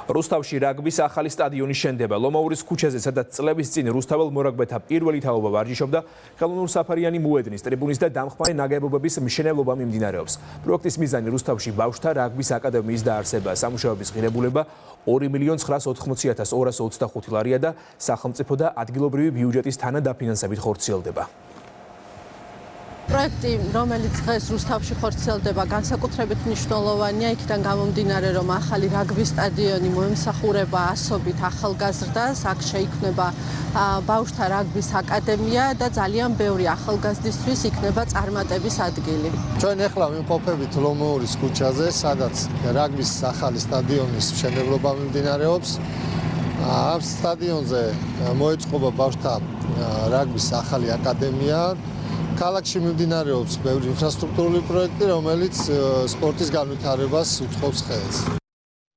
რუსთავში რაგბის ახალი სტადიონი შენდება. ლომაურის ქუჩაზე, სადაც წლების წინ რუსთაველ მორაგბეთა პირველი თაობა ვარჯიშობდა, ხელოვნურ საფარიანი მოედნის, ტრიბუნის და დამხმარე ნაგებობების მშენებლობა მიმდინარეობს. პროექტის მიზანი რუსთავში ბავშვთა რაგბის აკადემიის დაარსება, სამუშაოების ღირებულება 2,980,225 ლარია და სახელმწიფო და ადგილობრივი ბიუჯეტის თანადაფინანსებით ხორციელდება. პროექტი, რომელიც დღეს რუსთავში ხორციელდება, განსაკუთრებით მნიშვნელოვანია, იქიდან გამომდინარე, რომ ახალი რაგბის სტადიონი მოემსახურება ასობით ახალგაზრდას, აქ შეიქმნება ბავშვთა რაგბის აკადემია და ძალიან ბევრი ახალგაზრდისთვის იქნება წარმატების ადგილი. ჩვენ ახლა ვიმყოფებით ლომაურის ქუჩაზე, სადაც რაგბის ახალი სტადიონის მშენებლობა მიმდინარეობს. ამ სტადიონზე მოეწყობა ბავშვთა რაგბის ახალი აკადემია. ქალაქში მიმდინარეობს ბევრი ინფრასტრუქტურული პროექტი, რომელიც სპორტის განვითარებას უწყობს ხელს.